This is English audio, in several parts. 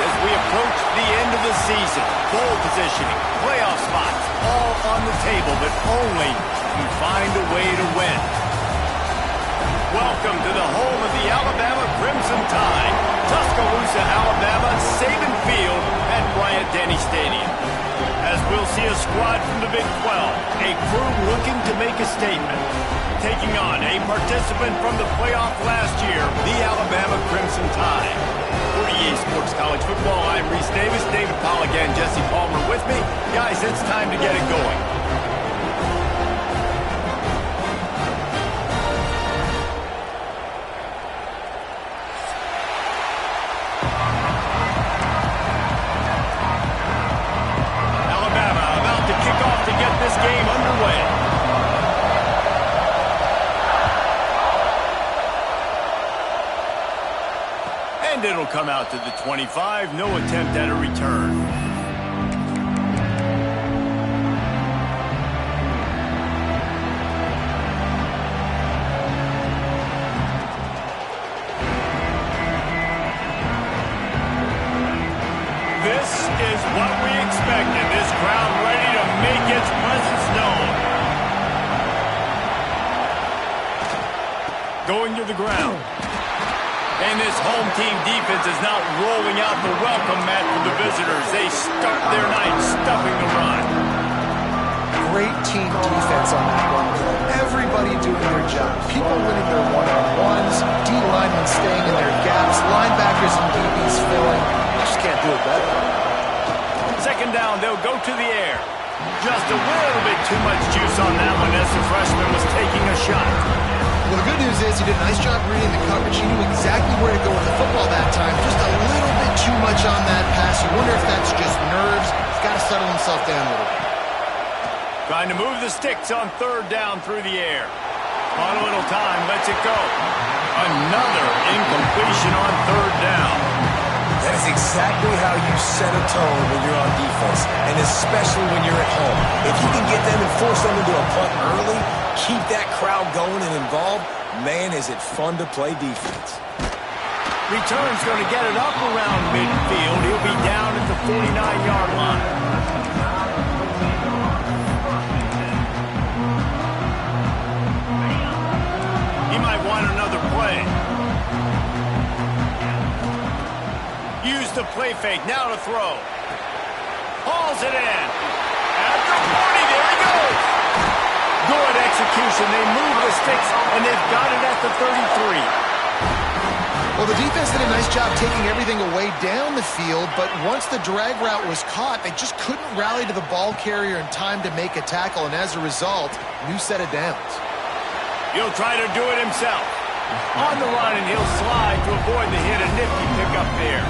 as we approach the end of the season. Bowl positioning, playoff spots, all on the table, but only if you find a way to win. Welcome to the home of the Alabama Crimson Tide, Tuscaloosa, Alabama, Saban Field at Bryant-Denny Stadium. As we'll see a squad from the Big 12, a crew looking to make a statement. Taking on a participant from the playoff last year, the Alabama Crimson Tide. For EA Sports College Football, I'm Reese Davis, David Pollack, and Jesse Palmer with me. Guys, it's time to get it going. Alabama about to kick off to get this game underway. And it'll come out to the 25. No attempt at a return. This is what we expected. This crowd ready to make its presence known. Going to the ground. And this home team defense is not rolling out the welcome mat for the visitors. They start their night stuffing the run. Great team defense on that run play. Everybody doing their job. People winning their one-on-ones, D-linemen staying in their gaps, linebackers and DBs filling. You just can't do it better. Second down, they'll go to the air. Just a little bit too much juice on that one as the freshman was taking a shot. Well, the good news is he did a nice job reading the coverage. He knew exactly where to go with the football that time. Just a little bit too much on that pass. You wonder if that's just nerves. He's got to settle himself down a little bit. Trying to move the sticks on third down through the air. On a little time, lets it go. Another incompletion on third down. That is exactly how you set a tone when you're on defense, and especially when you're at home. If you can get them and force them into a punt early, keep that crowd going and involved, man, is it fun to play defense. Return's going to get it up around midfield. He'll be down at the 49-yard line. He might want another play. Use the play fake, now to throw. Hauls it in. At the 40, there he goes. Good execution. They move the sticks, and they've got it at the 33. Well, the defense did a nice job taking everything away down the field, but once the drag route was caught, they just couldn't rally to the ball carrier in time to make a tackle, and as a result, new set of downs. He'll try to do it himself. On the run, and he'll slide to avoid the hit. A nifty pickup there.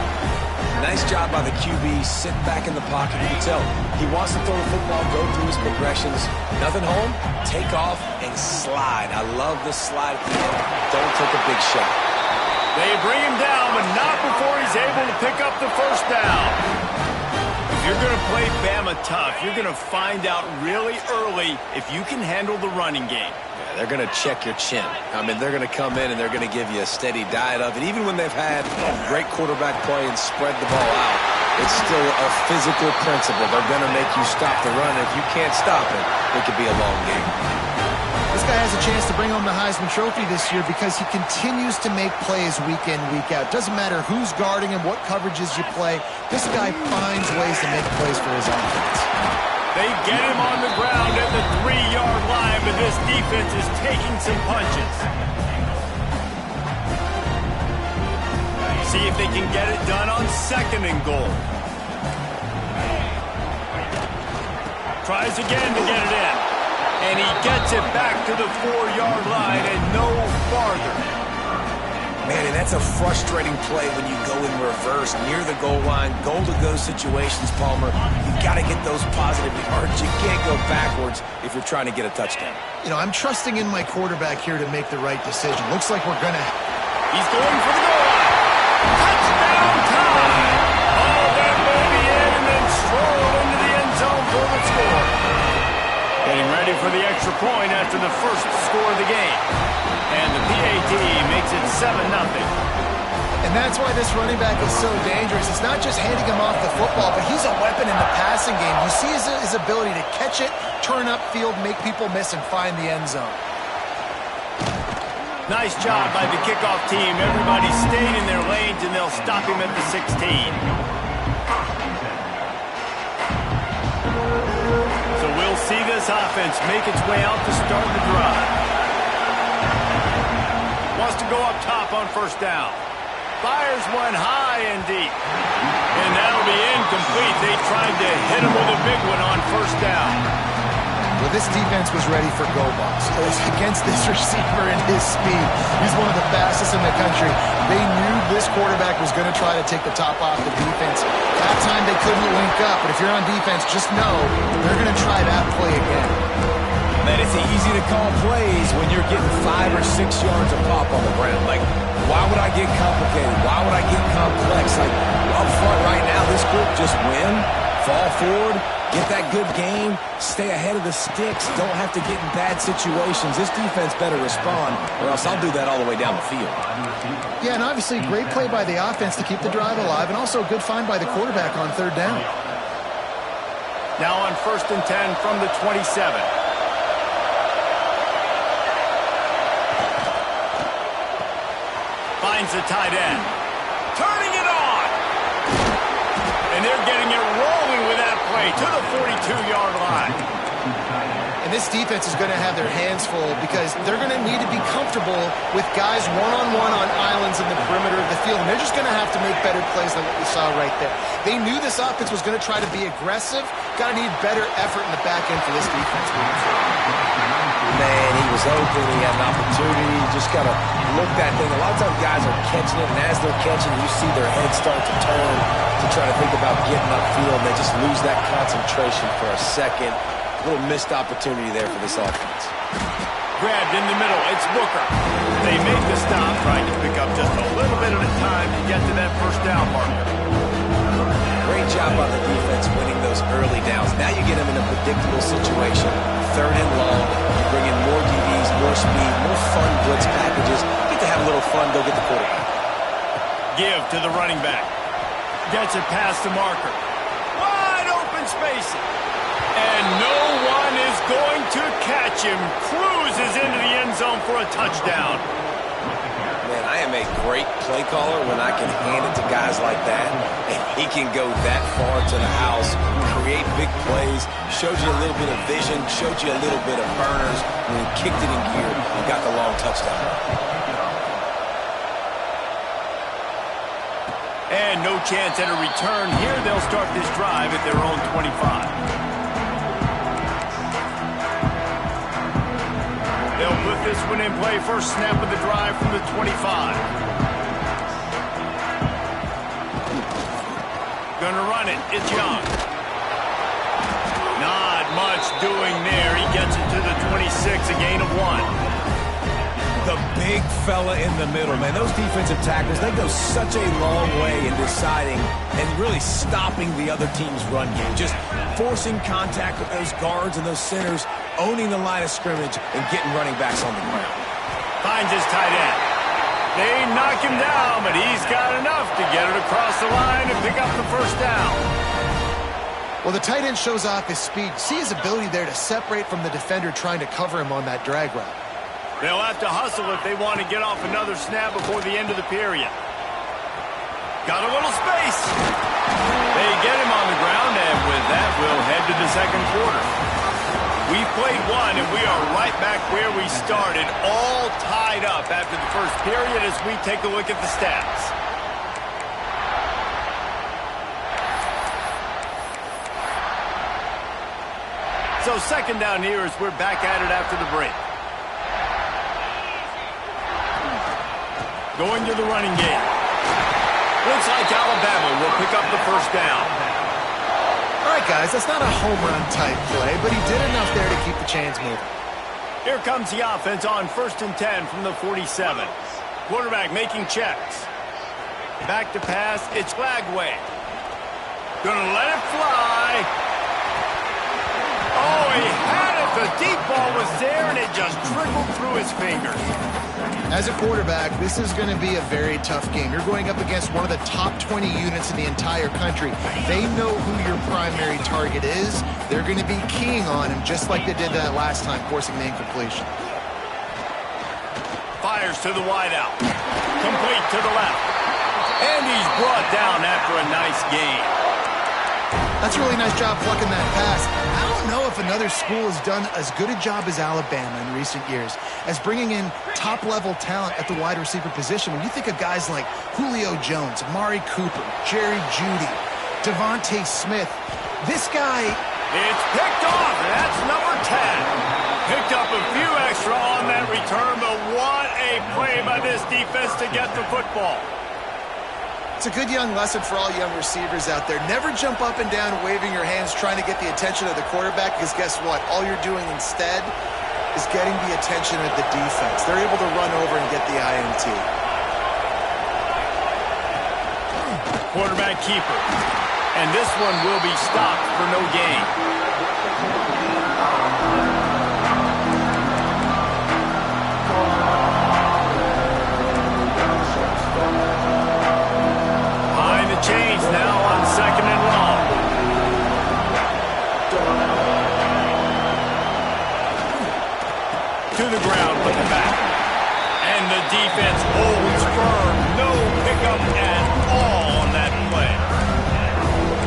Nice job by the QB, sitting back in the pocket. You can tell he wants to throw the football, go through his progressions. Nothing home, take off, and slide. I love the slide at the end. Don't take a big shot. They bring him down, but not before he's able to pick up the first down. If you're going to play Bama tough, you're going to find out really early if you can handle the running game. They're going to check your chin. I mean, they're going to come in and they're going to give you a steady diet of it. Even when they've had great quarterback play and spread the ball out, it's still a physical principle. They're going to make you stop the run. If you can't stop it, it could be a long game. This guy has a chance to bring home the Heisman Trophy this year because he continues to make plays week in, week out. Doesn't matter who's guarding him, what coverages you play. This guy finds ways to make plays for his offense. They get him on the ground at the 3-yard line, but this defense is taking some punches. See if they can get it done on second and goal. Tries again to get it in. And he gets it back to the 4-yard line and no farther. Man, and that's a frustrating play when you go in reverse near the goal line, goal-to-go situations, Palmer. You've got to get those positive yards. You can't go backwards if you're trying to get a touchdown. You know, I'm trusting in my quarterback here to make the right decision. Looks like we're going to... He's going for the goal line. Touchdown time! Oh, that baby in and then stroll into the end zone for the score. Getting ready for the extra point after the first score of the game. And the PAT makes it 7-0. And And that's why this running back is so dangerous. It's not just handing him off the football, but he's a weapon in the passing game. You see his ability to catch it, turn upfield, make people miss, and find the end zone. Nice job by the kickoff team. Everybody stayed in their lanes, and they'll stop him at the 16. So we'll see this offense make its way out to start the drive. Wants to go up top on first down. Fires one high and deep. And that'll be incomplete. They tried to hit him with a big one on first down. Well, this defense was ready for go balls. Against this receiver and his speed, he's one of the fastest in the country. They knew this quarterback was going to try to take the top off the defense. That time they couldn't link up, but if you're on defense, just know they're going to try that play again. Man, it's easy to call plays when you're getting 5 or 6 yards of pop on the ground. Like, why would I get complicated? Why would I get complex? Like, up front right now, this group just win, fall forward, get that good game, stay ahead of the sticks, don't have to get in bad situations. This defense better respond, or else I'll do that all the way down the field. Yeah, and obviously great play by the offense to keep the drive alive, and also a good find by the quarterback on third down. Now on 1st and 10 from the 27. Finds the tight end. Turning it on. And they're getting it rolling with that play to the 42-yard line. And this defense is going to have their hands full because they're going to need to be comfortable with guys one-on-one on islands in the perimeter of the field. And they're just going to have to make better plays than what we saw right there. They knew this offense was going to try to be aggressive. Got to need better effort in the back end for this defense moving forward. Man, he was open. He had an opportunity. Just got to look that thing. A lot of times guys are catching it, and as they're catching, you see their head start to turn to try to think about getting upfield, and they just lose that concentration for a second. A little missed opportunity there for this offense. Grabbed in the middle. It's Booker. They make the stop, trying to pick up just a little bit at a time to get to that first down marker. Great job on the defense winning those early downs. Now you get them in a predictable situation. 3rd and long. You bring in more DBs, more speed, more fun blitz packages. You get to have a little fun, go get the quarterback. Give to the running back. Gets it past the marker. Wide open spacing. And no one is going to catch him. Cruises into the end zone for a touchdown. Man, I am a great play caller when I can hand it to guys like that. And he can go that far to the house, create big plays, showed you a little bit of vision, showed you a little bit of burners, and then kicked it in gear and got the long touchdown. And no chance at a return here. They'll start this drive at their own 25. They'll put this one in play. First snap of the drive from the 25. Gonna run it. It's Young. Not much doing there. He gets it to the 26, a gain of 1. The big fella in the middle, man. Those defensive tackles, they go such a long way in deciding and really stopping the other team's run game. Just forcing contact with those guards and those centers, owning the line of scrimmage, and getting running backs on the ground. Finds his tight end. They knock him down, but he's got enough to get it across the line and pick up the first down. Well, the tight end shows off his speed. See his ability there to separate from the defender trying to cover him on that drag route. They'll have to hustle if they want to get off another snap before the end of the period. Got a little space. They get him on the ground, and with that, we'll head to the second quarter. We've played one, and we are right back where we started, all tied up after the first period as we take a look at the stats. So second down here as we're back at it after the break. Going to the running game. Looks like Alabama will pick up the first down. All right, guys, that's not a home run type play, but he did enough there to keep the chains moving. Here comes the offense on 1st and 10 from the 47. Quarterback making checks. Back to pass. It's Flagway. Gonna let it fly. Oh, he had it The deep ball was there, and it just trickled through his fingers. As a quarterback, this is going to be a very tough game. You're going up against one of the top 20 units in the entire country. They know who your primary target is. They're going to be keying on him, just like they did that last time, forcing the incompletion. Fires to the wideout. Complete to the left. And he's brought down after a nice gain. That's a really nice job plucking that pass. I don't know if another school has done as good a job as Alabama in recent years as bringing in top-level talent at the wide receiver position. When you think of guys like Julio Jones, Amari Cooper, Jerry Jeudy, Devontae Smith, this guy... It's picked off. That's number 10. Picked up a few extra on that return, but what a play by this defense to get the football. It's a good young lesson for all young receivers out there. Never jump up and down waving your hands trying to get the attention of the quarterback, because guess what? All you're doing instead is getting the attention of the defense. They're able to run over and get the INT. Quarterback keeper. And this one will be stopped for no gain. Change now on 2nd and long. To the ground with the back. And the defense holds firm. No pickup at all on that play.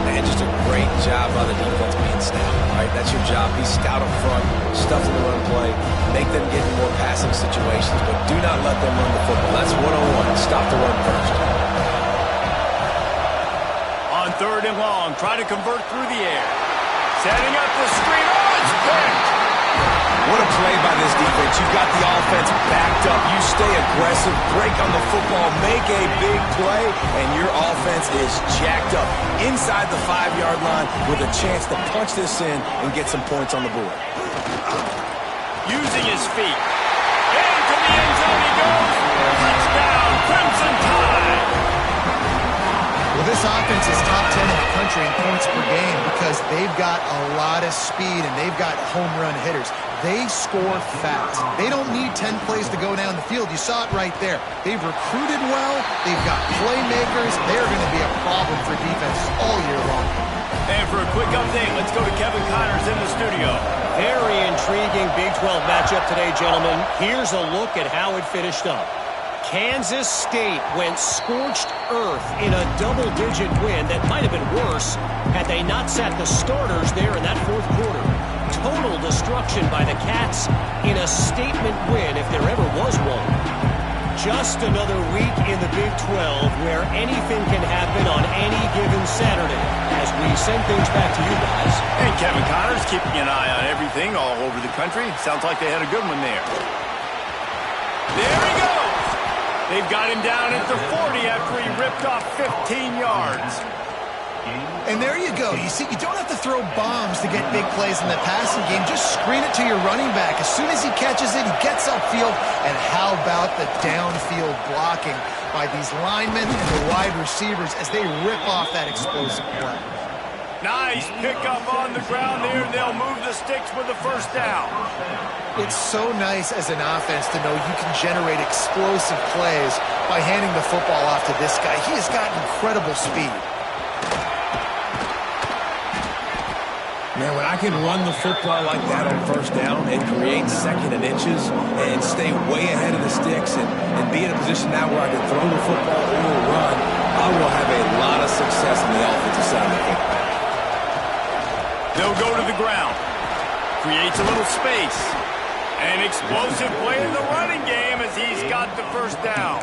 Man, just a great job by the defense being stout. All right, that's your job. Be stout up front, stuff in the run play, make them get in more passing situations, but do not let them run the football. That's 101. Stop the run first. 3rd and long, try to convert through the air. Setting up the screen. Oh, it's picked! What a play by this defense. You've got the offense backed up. You stay aggressive, break on the football, make a big play, and your offense is jacked up inside the 5-yard line with a chance to punch this in and get some points on the board. Using his feet. Into the end zone he goes. Touchdown, Crimson Tide! Well, this offense is top 10 in the country in points per game because they've got a lot of speed and they've got home run hitters. They score fast. They don't need 10 plays to go down the field. You saw it right there. They've recruited well. They've got playmakers. They're going to be a problem for defenses all year long. And for a quick update, let's go to Kevin Connors in the studio. Very intriguing Big 12 matchup today, gentlemen. Here's a look at how it finished up. Kansas State went scorched earth in a double-digit win that might have been worse had they not sat the starters there in that 4th quarter. Total destruction by the Cats in a statement win if there ever was one. Just another week in the Big 12 where anything can happen on any given Saturday as we send things back to you guys. And Kevin Connors keeping an eye on everything all over the country. Sounds like they had a good one there. There he goes! They've got him down at the 40 after he ripped off 15 yards. And there you go. You see, you don't have to throw bombs to get big plays in the passing game. Just screen it to your running back. As soon as he catches it, he gets upfield. And how about the downfield blocking by these linemen and the wide receivers as they rip off that explosive play? Nice pickup on the ground there. They'll move the sticks with the 1st down. It's so nice as an offense to know you can generate explosive plays by handing the football off to this guy. He has got incredible speed. Man, when I can run the football like that on 1st down and create 2nd and inches and stay way ahead of the sticks and be in a position now where I can throw the football or run, I will have a lot of success in the offensive side of the football. They'll go to the ground. Creates a little space. An explosive play in the running game as he's got the 1st down.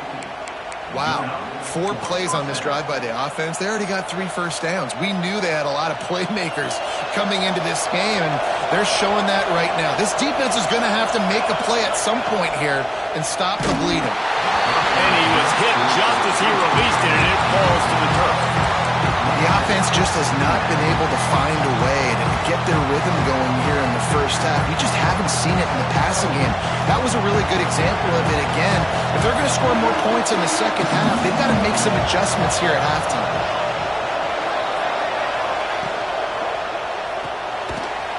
Wow. 4 plays on this drive by the offense. They already got 3 first downs. We knew they had a lot of playmakers coming into this game, and they're showing that right now. This defense is going to have to make a play at some point here and stop the bleeding. And he was hit just as he released it, and it falls to the turf. The offense just has not been able to find a way to get their rhythm going here in the 1st half. We just haven't seen it in the passing game. That was a really good example of it again. If they're going to score more points in the 2nd half, they've got to make some adjustments here at halftime.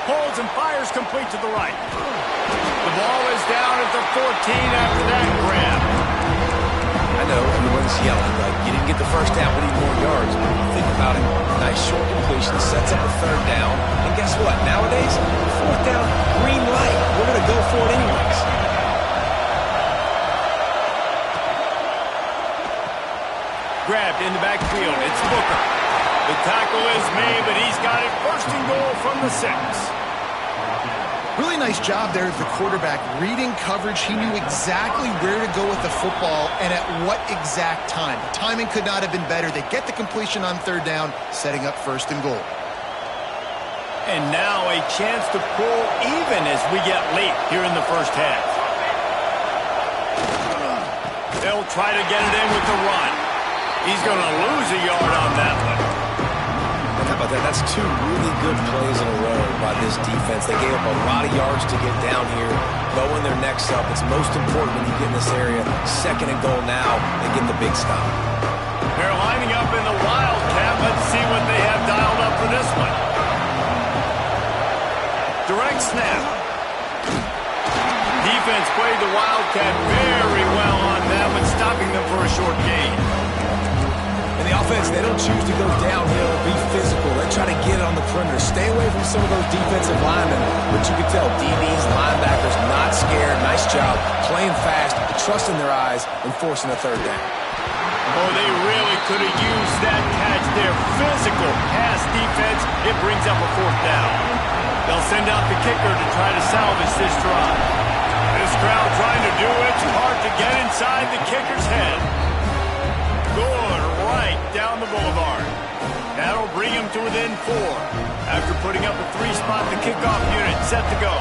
Pulls throws and fires complete to the right. The ball is down at the 14 after that grab. I know everyone's yelling, like, you didn't get the first down, we need more yards. But think about it. Nice short completion, sets up a third down. And guess what? Nowadays, fourth down, green light. We're going to go for it anyways. Grabbed in the backfield. It's Booker. The tackle is made, but he's got it first and goal from the 6. Really nice job there of the quarterback. Reading coverage, he knew exactly where to go with the football and at what exact time. The timing could not have been better. They get the completion on third down, setting up first and goal. And now a chance to pull even as we get late here in the first half. They'll try to get it in with the run. He's going to lose a yard on that one. How about that? That's 2 really good plays in a row by this defense. They gave up a lot of yards to get down here, bowing their necks up. It's most important when you get in this area. Second and goal now, they get the big stop. They're lining up in the Wildcat. Let's see what they have dialed up for this one. Direct snap. Defense played the Wildcat very well on that one, stopping them for a short gain. And the offense, they don't choose to go downhill, be physical. They try to get it on the perimeter. Stay away from some of those defensive linemen, but you can tell DBs, linebackers, not scared. Nice job playing fast, trusting their eyes, and forcing a third down. Oh, they really could have used that catch there. Physical pass defense. It brings up a fourth down. They'll send out the kicker to try to salvage this drive. This crowd trying to do its part to get inside the kicker's head. Good right down the boulevard. That'll bring him to within 4. After putting up a 3-spot, the kickoff unit set to go.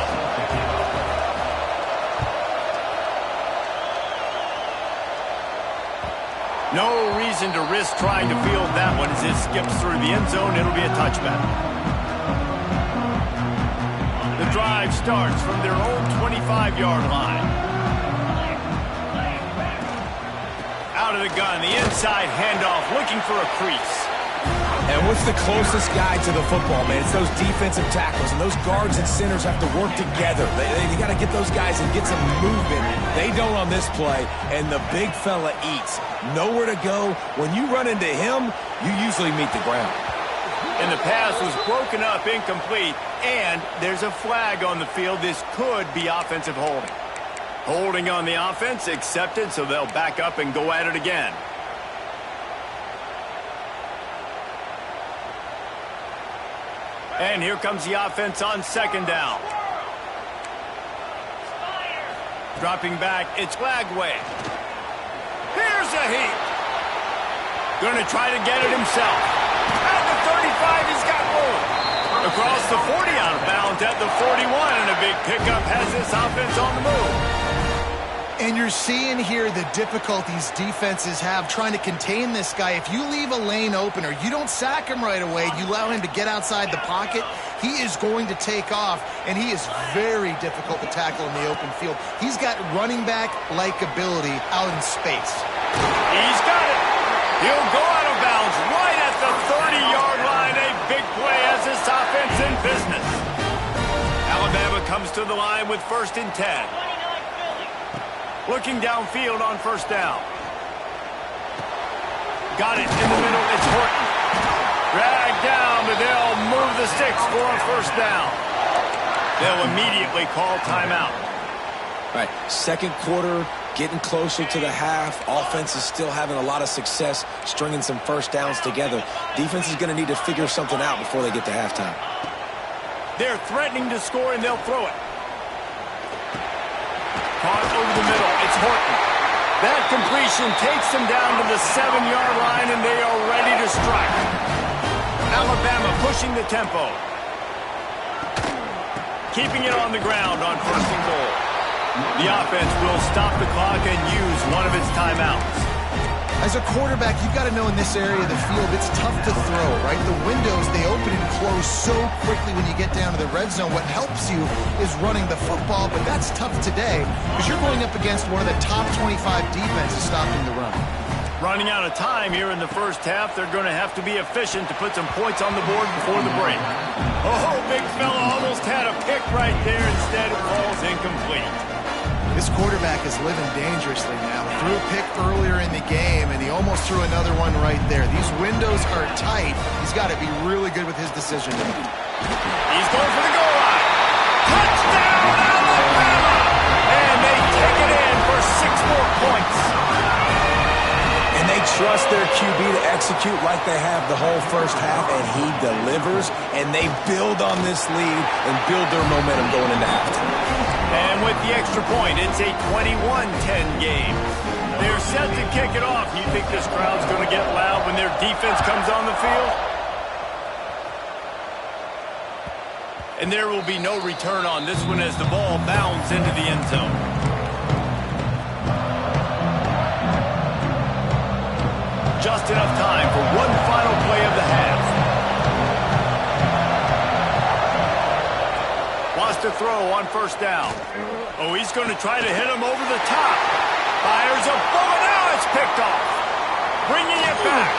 No reason to risk trying to field that one as it skips through the end zone. It'll be a touchback. The drive starts from their own 25-yard line. Out of the gun, the inside handoff, looking for a crease. And what's the closest guy to the football, man? It's those defensive tackles, and those guards and centers have to work together. They got to get those guys and get some movement. They don't on this play, and the big fella eats. Nowhere to go. When you run into him, you usually meet the ground. And the pass was broken up, incomplete, and there's a flag on the field. This could be offensive holding. Holding on the offense, accepted, so they'll back up and go at it again. And here comes the offense on second down. Dropping back, it's Lagway. Here's a heat. Going to try to get it himself. At the 35, he's got room. Across the 40, out of bounds at the 41, and a big pickup has this offense on the move. And you're seeing here the difficulties defenses have trying to contain this guy. If you leave a lane open or you don't sack him right away, you allow him to get outside the pocket, he is going to take off, and he is very difficult to tackle in the open field. He's got running back-like ability out in space. He's got it. He'll go out of bounds right at the 30-yard line. A big play as this offense in business. Alabama comes to the line with 1st and 10. Looking downfield on first down. Got it in the middle. It's Horton. Dragged down, but they'll move the sticks for a first down. They'll immediately call timeout. Right, second quarter, getting closer to the half. Offense is still having a lot of success stringing some first downs together. Defense is going to need to figure something out before they get to halftime. They're threatening to score, and they'll throw it. Caught over the middle. It's Horton. That completion takes them down to the 7-yard line, and they are ready to strike. Alabama pushing the tempo. Keeping it on the ground on 1st and goal. The offense will stop the clock and use one of its timeouts. As a quarterback, you've got to know in this area of the field, it's tough to throw, right? The windows, they open and close so quickly when you get down to the red zone. What helps you is running the football, but that's tough today because you're going up against one of the top 25 defenses stopping the run. Running out of time here in the first half. They're going to have to be efficient to put some points on the board before the break. Oh, big fella almost had a pick right there. Instead, it falls incomplete. This quarterback is living dangerously now. Threw a pick earlier in the game, and he almost threw another one right there. These windows are tight. He's got to be really good with his decision making. He's going for the goal line. Touchdown, Alabama! And they take it in for 6 more points. And they trust their QB to execute like they have the whole first half, and he delivers, and they build on this lead and build their momentum going into halftime. And with the extra point, it's a 21-10 game. They're set to kick it off. You think this crowd's going to get loud when their defense comes on the field? And there will be no return on this one as the ball bounds into the end zone. Just enough time for one final play of the half. Wants to throw on first down. Oh, he's going to try to hit him over the top. Fires a bullet. Now it's picked off. Bringing it back.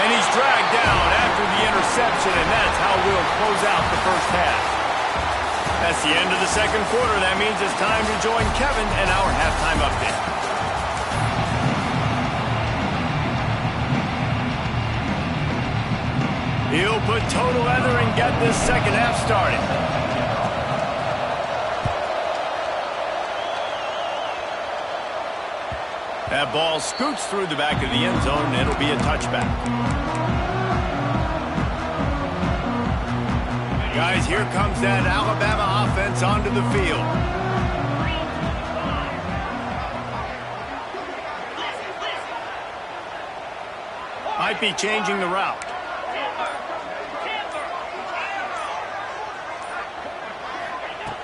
And he's dragged down after the interception, and that's how we'll close out the first half. That's the end of the second quarter. That means it's time to join Kevin and our halftime update. He'll put total leather and get this second half started. That ball scoots through the back of the end zone, and it'll be a touchback. Guys, here comes that Alabama offense onto the field. Might be changing the route.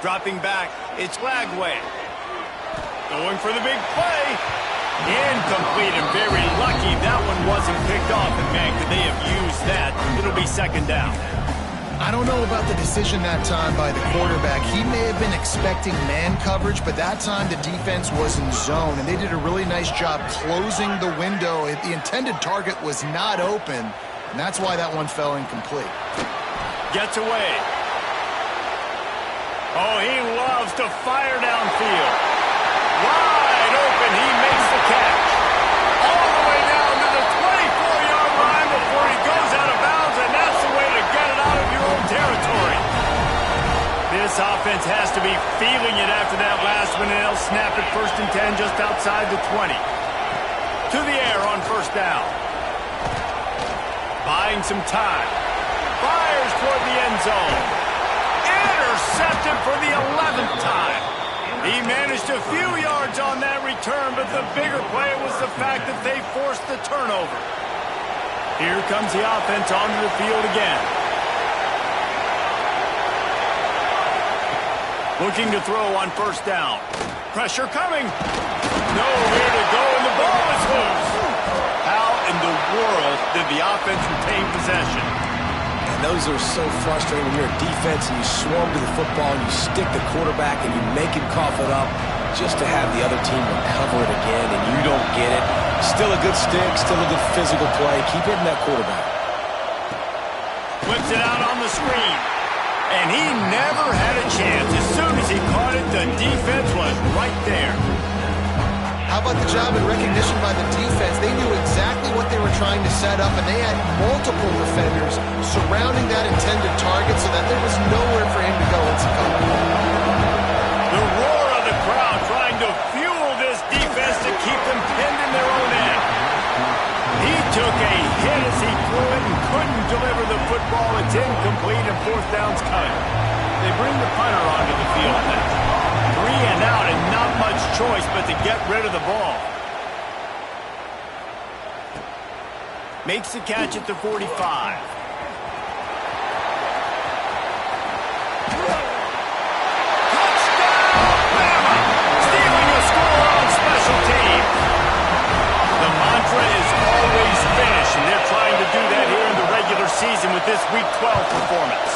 Dropping back, it's Lagway. Going for the big play. Incomplete, and very lucky that one wasn't picked off. And man, could they have used that? It'll be second down. I don't know about the decision that time by the quarterback. He may have been expecting man coverage, but that time the defense was in zone, and they did a really nice job closing the window. The intended target was not open, and that's why that one fell incomplete. Gets away. Oh, he loves to fire downfield. Wide open, he makes the catch. All the way down to the 24-yard line before he goes out of bounds, and that's the way to get it out of your own territory. This offense has to be feeling it after that last one, and they'll snap it 1st and 10 just outside the 20. To the air on first down. Buying some time. Fires toward the end zone. Intercepted for the 11th time. He managed a few yards on that return, but the bigger play was the fact that they forced the turnover. Here comes the offense onto the field again. Looking to throw on first down. Pressure coming. Nowhere to go, and the ball is loose. How in the world did the offense retain possession? Those are so frustrating when you're a defense and you swarm to the football and you stick the quarterback and you make him cough it up just to have the other team recover it again, and you don't get it. Still a good stick, still a good physical play. Keep hitting that quarterback. Flips it out on the screen. And he never had a chance. As soon as he caught it, the defense was right there. How about the job and recognition by the defense? They knew exactly what they were trying to set up, and they had multiple defenders surrounding that intended target so that there was nowhere for him to go once he caught it. The roar of the crowd trying to fuel this defense to keep them pinned in their own end. He took a hit as he threw it and couldn't deliver the football. It's incomplete, and 4th down's coming. They bring the punter onto the field now. 3 and out, and not much choice but to get rid of the ball. Makes the catch at the 45. Touchdown, Bama! Stealing a score on special teams. The mantra is always finish, and they're trying to do that here in the regular season with this Week 12 performance.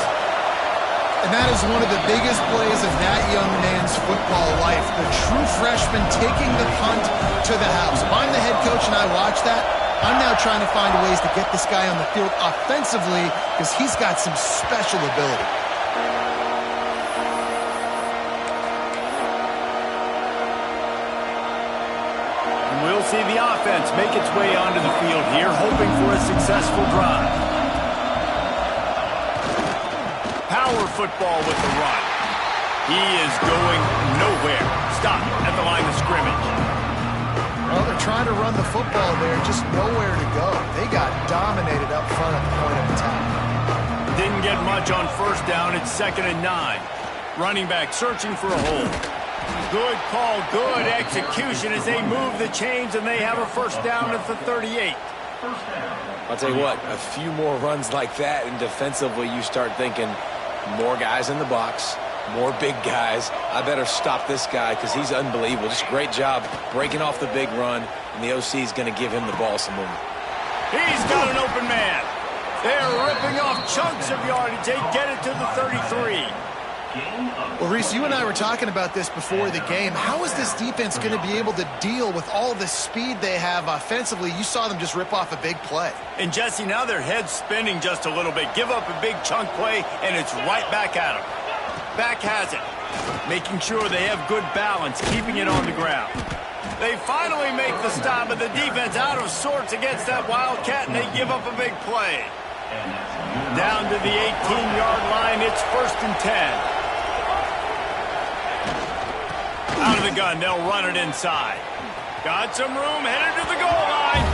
And that is one of the biggest plays of that young man's football life. The true freshman taking the punt to the house. If I'm the head coach and I watch that, I'm now trying to find ways to get this guy on the field offensively because he's got some special ability. And we'll see the offense make its way onto the field here, hoping for a successful drive. Power football with the run. He is going nowhere. Stop at the line of scrimmage. Well, they're trying to run the football there, just nowhere to go. They got dominated up front at the point of attack. Didn't get much on first down. It's 2nd and 9. Running back searching for a hole. Good call, good execution as they move the chains, and they have a first down at the 38. I'll tell you what, a few more runs like that, and defensively you start thinking more guys in the box, more big guys. I better stop this guy because he's unbelievable. Just great job breaking off the big run, and the OC is going to give him the ball some more. He's got an open man. They're ripping off chunks of yardage. They get it to the 33. Well, Reese, you and I were talking about this before the game. How is this defense going to be able to deal with all the speed they have offensively? You saw them just rip off a big play. And, Jesse, now their head's spinning just a little bit. Give up a big chunk play, and it's right back at them. Back has it. Making sure they have good balance, keeping it on the ground. They finally make the stop, but the defense out of sorts against that Wildcat, and they give up a big play. Down to the 18-yard line, it's 1st and 10. Out of the gun, they'll run it inside. Got some room, headed to the goal line.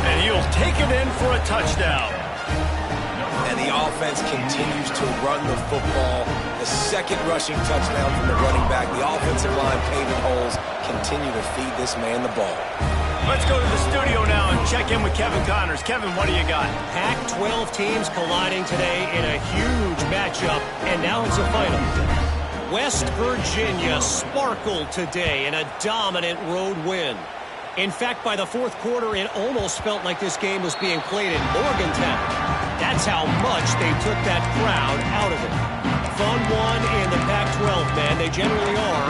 And he'll take it in for a touchdown. And the offense continues to run the football. The second rushing touchdown from the running back. The offensive line paving holes. Continue to feed this man the ball. Let's go to the studio now and check in with Kevin Connors. Kevin, what do you got? Pac-12 teams colliding today in a huge matchup, and now it's a final. West Virginia sparkled today in a dominant road win. In fact, by the fourth quarter, it almost felt like this game was being played in Morgantown. That's how much they took that crowd out of it. Fun one in the Pac-12, man. They generally are,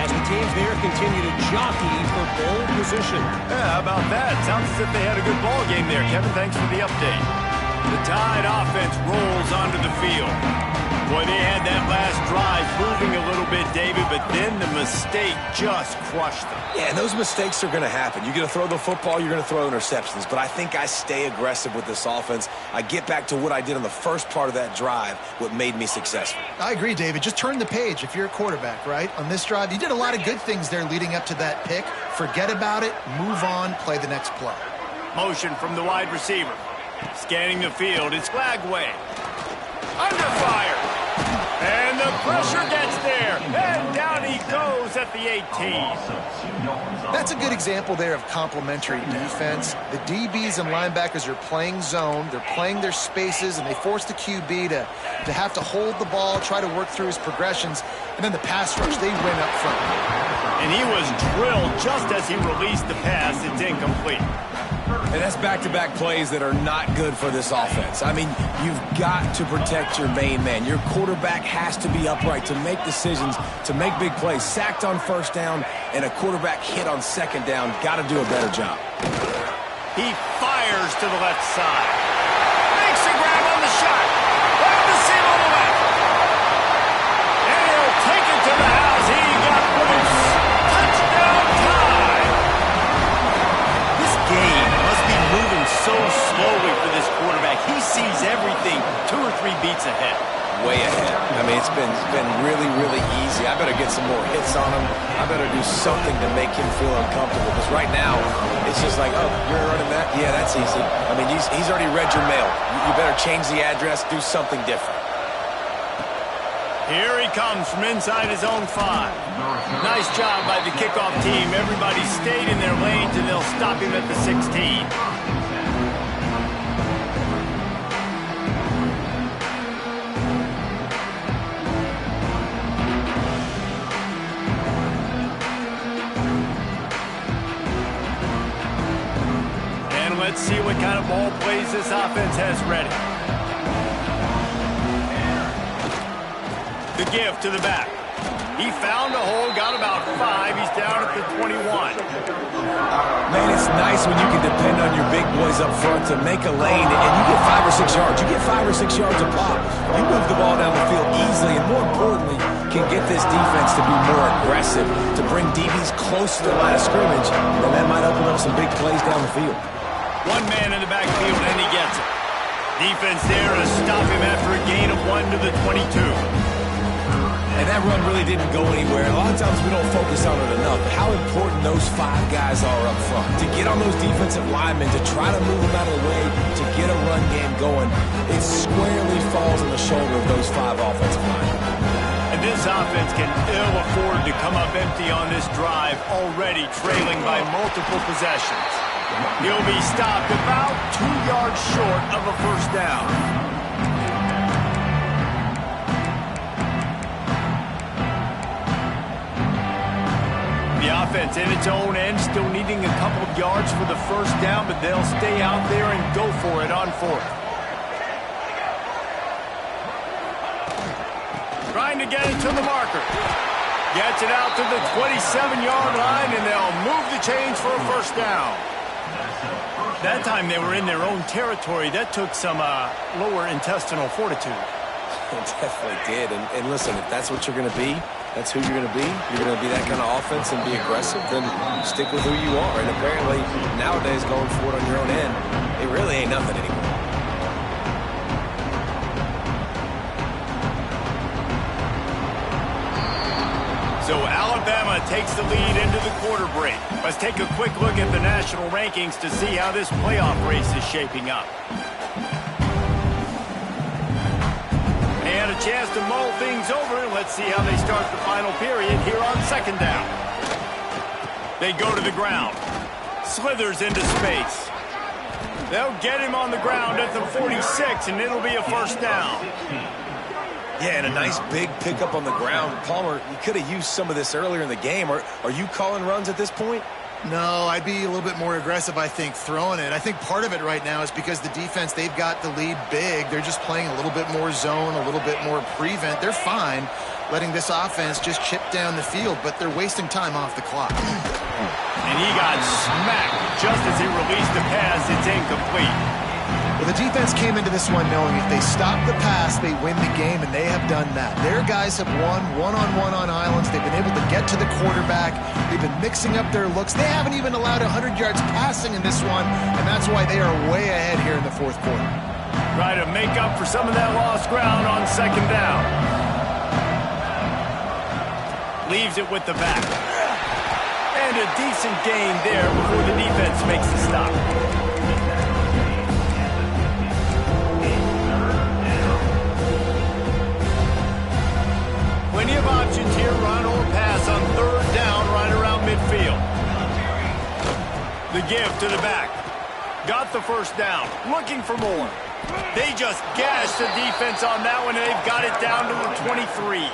as the teams there continue to jockey for pole position. Yeah, how about that? Sounds as if they had a good ball game there. Kevin, thanks for the update. The Tide offense rolls onto the field. Boy, they had that last drive moving a little bit, David, but then the mistake just crushed them. Yeah, and those mistakes are going to happen. You're going to throw the football, you're going to throw interceptions. But I think I stay aggressive with this offense. I get back to what I did on the first part of that drive, what made me successful. I agree, David. Just turn the page if you're a quarterback, right? On this drive, you did a lot of good things there leading up to that pick. Forget about it, move on, play the next play. Motion from the wide receiver. Scanning the field, it's Glagway. Under fire. And the pressure gets there. And down he goes at the 18. That's a good example there of complementary defense. The DBs and linebackers are playing zone. They're playing their spaces, and they force the QB to have to hold the ball, try to work through his progressions. And then the pass rush, they win up front. And he was drilled just as he released the pass. It's incomplete. And that's back-to-back plays that are not good for this offense. I mean, you've got to protect your main man. Your quarterback has to be upright to make decisions, to make big plays. Sacked on first down and a quarterback hit on second down. Got to do a better job. He fires to the left side. Makes a grab on the shot. Off the seam on the left. And he'll take it to the house. He got loose. Touchdown time. This game must be moving so slowly for this quarterback. He sees everything 2 or 3 beats ahead. Way ahead. I mean, it's been really, really easy. I better get some more hits on him. I better do something to make him feel uncomfortable. Because right now, it's just like, oh, you're running that? Yeah, that's easy. I mean, he's already read your mail. You better change the address, do something different. Here he comes from inside his own 5. Nice job by the kickoff team. Everybody stayed in their lanes, and they'll stop him at the 16. Let's see what kind of ball plays this offense has ready. The give to the back. He found a hole, got about 5. He's down at the 21. Man, it's nice when you can depend on your big boys up front to make a lane, and you get 5 or 6 yards. You get 5 or 6 yards a pop. You move the ball down the field easily, and more importantly, can get this defense to be more aggressive, to bring DBs close to the line of scrimmage, and that might open up some big plays down the field. One man in the backfield, and he gets it. Defense there to stop him after a gain of 1 to the 22. And that run really didn't go anywhere. A lot of times we don't focus on it enough. How important those 5 guys are up front. To get on those defensive linemen, to try to move them out of the way, to get a run game going, it squarely falls on the shoulder of those 5 offensive linemen. And this offense can ill afford to come up empty on this drive, already trailing by multiple possessions. He'll be stopped about 2 yards short of a first down. The offense in its own end, still needing a couple of yards for the first down, but they'll stay out there and go for it on 4th. Trying to get it to the marker. Gets it out to the 27-yard line, and they'll move the chains for a first down. That time they were in their own territory. That took some lower intestinal fortitude. It definitely did. And listen, if that's what you're going to be, that's who you're going to be. You're going to be that kind of offense and be aggressive, then stick with who you are. And apparently, nowadays, going for it on your own end, it really ain't nothing anymore. So Alabama takes the lead into the quarter break. Let's take a quick look at the national rankings to see how this playoff race is shaping up. They had a chance to mull things over. Let's see how they start the final period here on second down. They go to the ground. Slithers into space. They'll get him on the ground at the 46, and it'll be a first down. Yeah, and a nice big pickup on the ground. Palmer, you could have used some of this earlier in the game. Are you calling runs at this point? No, I'd be a little bit more aggressive, I think, throwing it. I think part of it right now is because the defense, they've got the lead big. They're just playing a little bit more zone, a little bit more prevent. They're fine letting this offense just chip down the field, but they're wasting time off the clock. And he got smacked just as he released the pass. It's incomplete. Well, the defense came into this one knowing if they stop the pass, they win the game, and they have done that. Their guys have won one-on-one on islands. They've been able to get to the quarterback. They've been mixing up their looks. They haven't even allowed 100 yards passing in this one, and that's why they are way ahead here in the 4th quarter. Try to make up for some of that lost ground on second down. Leaves it with the back. And a decent gain there before the defense makes the stop. Plenty of options here, run or pass on third down right around midfield. The give to the back. Got the first down, looking for more. They just gashed the defense on that one, and they've got it down to the 23.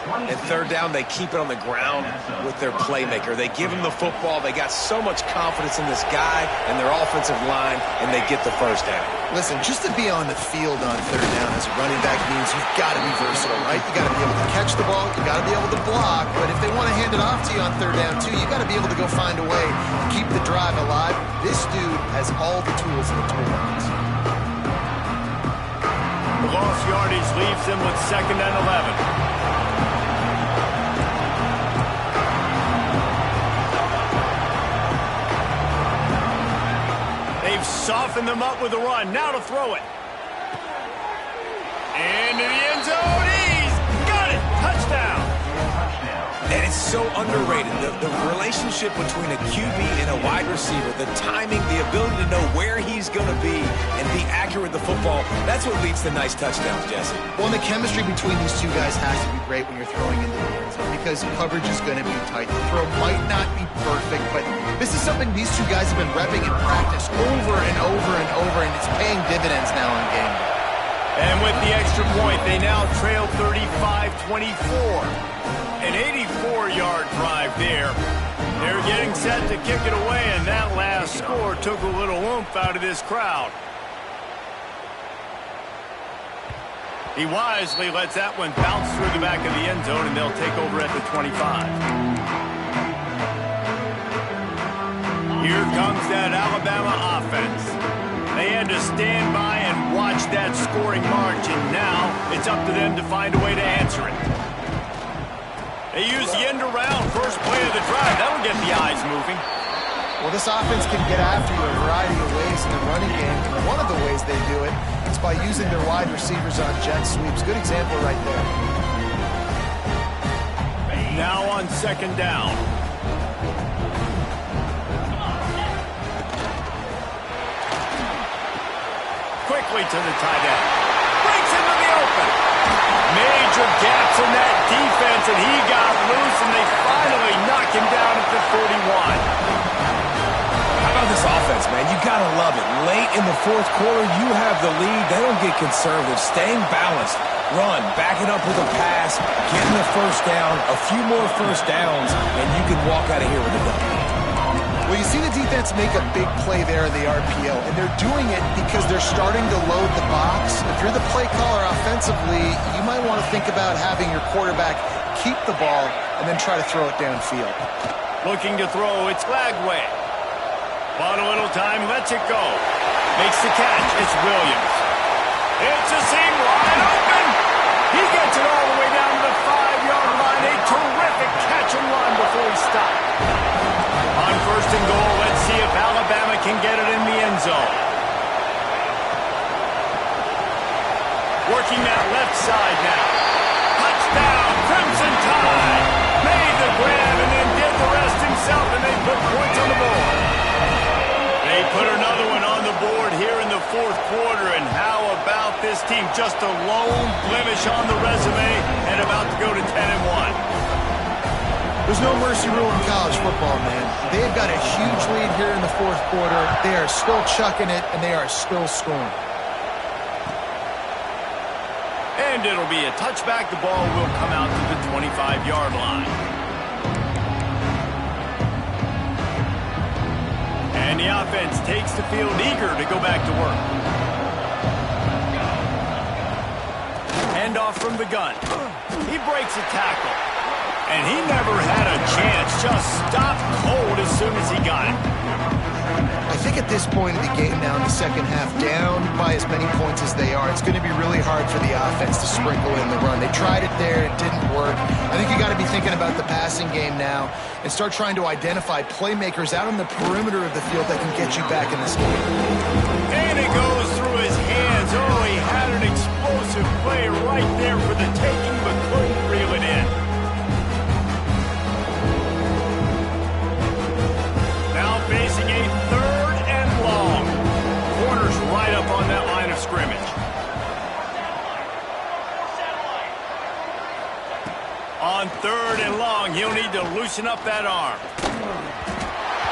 And third down, they keep it on the ground with their playmaker. They give him the football. They got so much confidence in this guy and their offensive line, and they get the first down. Listen, just to be on the field on third down as a running back means you've got to be versatile, right? You got to be able to catch the ball. You got to be able to block. But if they want to hand it off to you on third down, too, you got to be able to go find a way to keep the drive alive. This dude has all the tools in the toolbox. The lost yardage leaves them with 2nd and 11. Soften them up with a run. Now to throw it. Into the end zone. He's got it. Touchdown. And it's so underrated. The relationship between a QB and a wide receiver, the timing, the ability to know where he's going to be and be accurate with the football, that's what leads to nice touchdowns, Jesse. Well, and the chemistry between these two guys has to be great when you're throwing into the end zone because coverage is going to be tight. The throw might not be perfect, but this is something these two guys have been repping in practice over and over and over, and it's paying dividends now in game day. And with the extra point, they now trail 35-24. An 84-yard drive there. They're getting set to kick it away, and that last score took a little oomph out of this crowd. He wisely lets that one bounce through the back of the end zone, and they'll take over at the 25. Here comes that Alabama offense. They had to stand by and watch that scoring march, and now it's up to them to find a way to answer it. They use the end around first play of the drive. That'll get the eyes moving. Well, this offense can get after you a variety of ways in the running game. And one of the ways they do it is by using their wide receivers on jet sweeps. Good example right there. Now on second down. Quickly to the tight end. Breaks into the open. Major gaps in that defense, and he got loose, and they finally knock him down at the 41. How about this offense, man? You got to love it. Late in the fourth quarter, you have the lead. They don't get conservative. Staying balanced. Run, back it up with a pass, getting the first down, a few more first downs, and you can walk out of here with a dub. Well, you see the defense make a big play there in the RPO, and they're doing it because they're starting to load the box. If you're the play caller offensively, you might want to think about having your quarterback keep the ball and then try to throw it downfield. Looking to throw, it's Lagway. Bought a little time, lets it go. Makes the catch, it's Williams. It's a seam wide open. He gets it all the way down to the 5-yard line. A terrific catch and run before he stopped. On first and goal, let's see if Alabama can get it in the end zone. Working that left side now. Touchdown, Crimson Tide. Made the grab and then did the rest himself, and they put points on the board. They put another one on the board here in the fourth quarter, and how about this team? Just a lone blemish on the resume and about to go to 10-1. There's no mercy rule in college football, man. They've got a huge lead here in the fourth quarter. They are still chucking it, and they are still scoring. And it'll be a touchback. The ball will come out to the 25-yard line. And the offense takes the field eager to go back to work. Handoff from the gun. He breaks a tackle. And he never had a chance. Just stopped cold as soon as he got it. I think at this point of the game now in the second half, down by as many points as they are, it's going to be really hard for the offense to sprinkle in the run. They tried it there. It didn't work. I think you got to be thinking about the passing game now and start trying to identify playmakers out on the perimeter of the field that can get you back in this game. And it goes through his hands. Oh, he had an explosive play right there for the taking, but couldn't reel it in. Now facing a third and long. Corners right up on that line of scrimmage. On third and long, he'll need to loosen up that arm.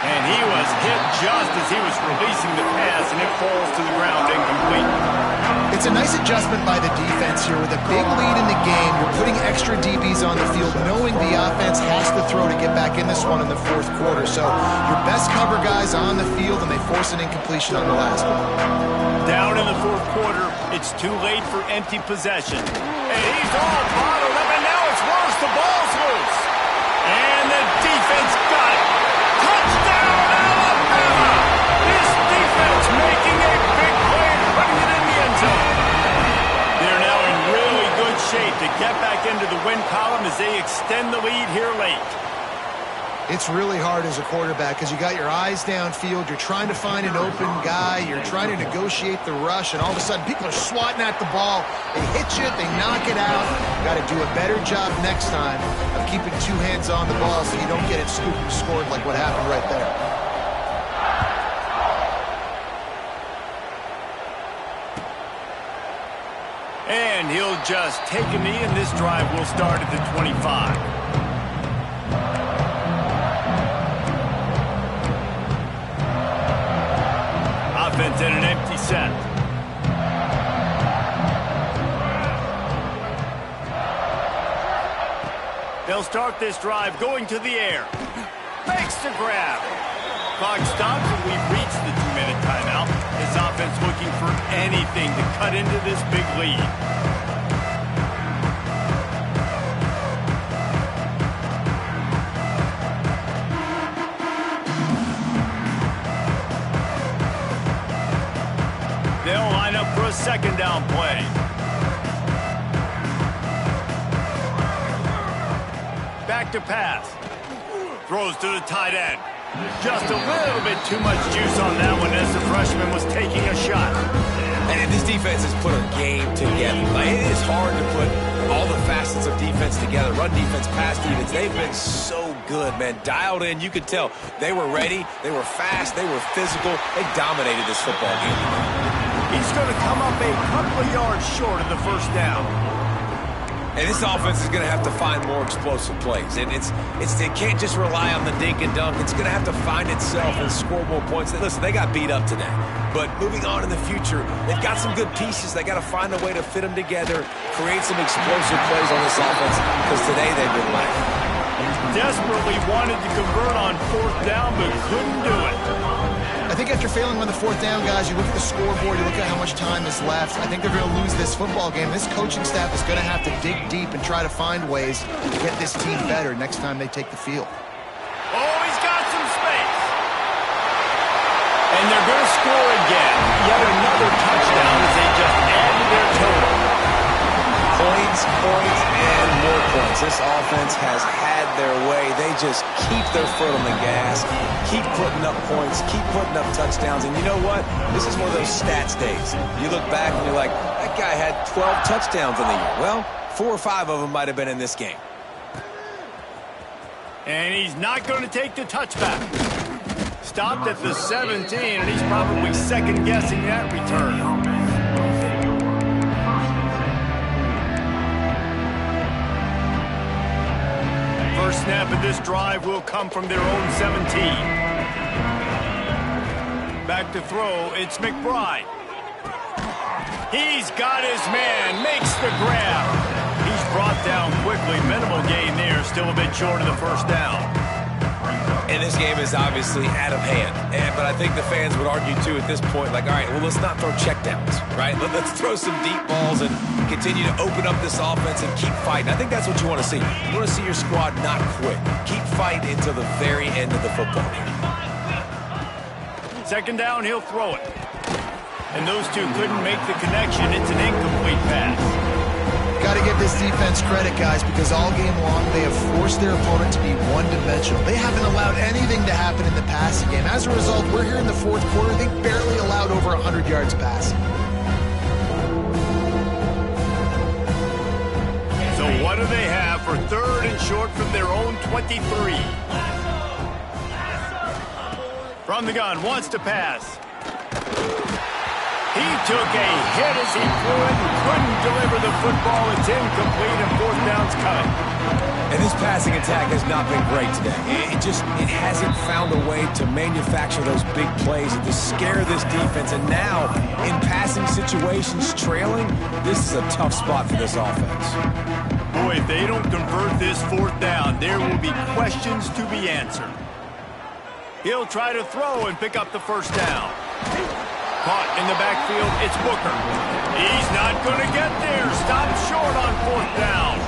And he was hit just as he was releasing the pass, and it falls to the ground incomplete. It's a nice adjustment by the defense here. With a big lead in the game, you're putting extra DBs on the field, knowing the offense has to throw to get back in this one in the fourth quarter. So your best cover guys on the field, and they force an incompletion on the last one. Down in the fourth quarter, it's too late for empty possession. And he's all bottled up, and now it's worse. The ball's loose. And the defense got it. Touchdown, Alabama! This defense making a big play and putting it in the end zone. They're now in really good shape to get back into the win column as they extend the lead here late. It's really hard as a quarterback because you got your eyes downfield. You're trying to find an open guy. You're trying to negotiate the rush, and all of a sudden people are swatting at the ball. They hit you. They knock it out. You got to do a better job next time of keeping two hands on the ball so you don't get it scooped and scored like what happened right there. And he'll just take a knee, and this drive will start at the 25. Offense in an empty set. They'll start this drive going to the air. Makes the grab. Clock stops, and we've reached the 2-minute timeout. This offense looking for anything to cut into this big lead. second down play. Back to pass. Throws to the tight end. Just a little bit too much juice on that one as the freshman was taking a shot. And this defense has put a game together. Like, it is hard to put all the facets of defense together. Run defense, pass defense. They've been so good, man. Dialed in. You could tell they were ready. They were fast. They were physical. They dominated this football game. He's going to come up a couple of yards short of the first down. And this offense is going to have to find more explosive plays. And it can't just rely on the dink and dunk. It's going to have to find itself and score more points. Listen, they got beat up today. But moving on in the future, they've got some good pieces. They got to find a way to fit them together, create some explosive plays on this offense, because today they've been lacking. Desperately wanted to convert on fourth down, but couldn't do it. I think after failing on the fourth down, guys, you look at the scoreboard, you look at how much time is left. I think they're going to lose this football game. This coaching staff is going to have to dig deep and try to find ways to get this team better next time they take the field. Oh, he's got some space. And they're going to score again. Yet another touchdown as they just add to their total. Points, and more points. This offense has had their way. They just keep their foot on the gas, keep putting up points, keep putting up touchdowns. And you know what? This is one of those stats days. You look back and you're like, that guy had 12 touchdowns in the year. Well, 4 or 5 of them might have been in this game. And he's not going to take the touchback. Stopped at the 17, and he's probably second-guessing that return. First snap of this drive will come from their own 17. Back to throw, it's McBride. He's got his man, makes the grab. He's brought down quickly. Minimal gain there, still a bit short of the first down. And this game is obviously out of hand. But I think the fans would argue, too, at this point, like, all right, well, let's not throw checkdowns, right? Let's throw some deep balls and continue to open up this offense and keep fighting. I think that's what you want to see. You want to see your squad not quit. Keep fighting until the very end of the football game. Second down, he'll throw it. And those two couldn't make the connection. It's an incomplete pass. Got to give this defense credit, guys, because all game long they have forced their opponent to be one-dimensional. They haven't allowed anything to happen in the passing game. As a result, we're here in the fourth quarter. They barely allowed over 100 yards passing. So what do they have for third and short from their own 23? From the gun, wants to pass. He took a hit as he threw it and couldn't deliver the football. It's incomplete and fourth down's coming. And this passing attack has not been great today. It hasn't found a way to manufacture those big plays and to scare this defense. And now, in passing situations, trailing, this is a tough spot for this offense. Boy, if they don't convert this fourth down, there will be questions to be answered. He'll try to throw and pick up the first down. Caught in the backfield, it's Booker. He's not going to get there. Stopped short on fourth down.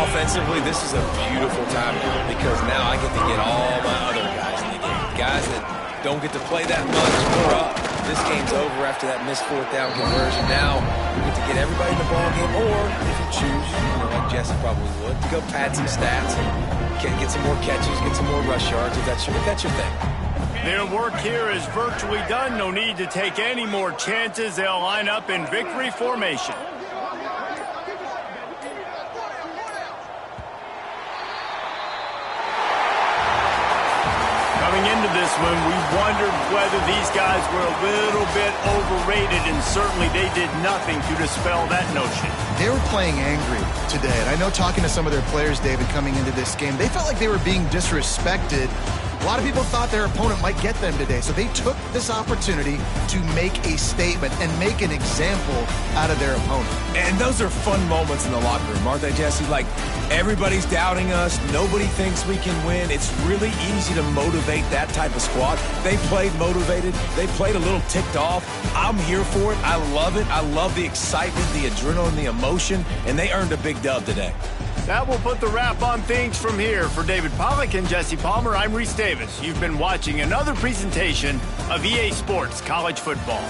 Offensively, this is a beautiful time because now I get to get all my other guys in the game. Guys that don't get to play that much, we're up. This game's over after that missed fourth down conversion. Now we get to get everybody in the ball game, or if you choose, like Jesse probably would, to go pad some stats and get some more catches, get some more rush yards if that's your thing. Their work here is virtually done. No need to take any more chances. They'll line up in victory formation. Coming into this one, we wondered whether these guys were a little bit overrated, and certainly they did nothing to dispel that notion. They were playing angry today, and I know talking to some of their players, David, coming into this game, they felt like they were being disrespected. A lot of people thought their opponent might get them today, so they took this opportunity to make a statement and make an example out of their opponent. And those are fun moments in the locker room, aren't they, Jesse? Like, everybody's doubting us. Nobody thinks we can win. It's really easy to motivate that type of squad. They played motivated. They played a little ticked off. I'm here for it. I love it. I love the excitement, the adrenaline, the emotion, and they earned a big dub today. That will put the wrap on things from here. For David Pollack and Jesse Palmer, I'm Reese Davis. You've been watching another presentation of EA Sports College Football.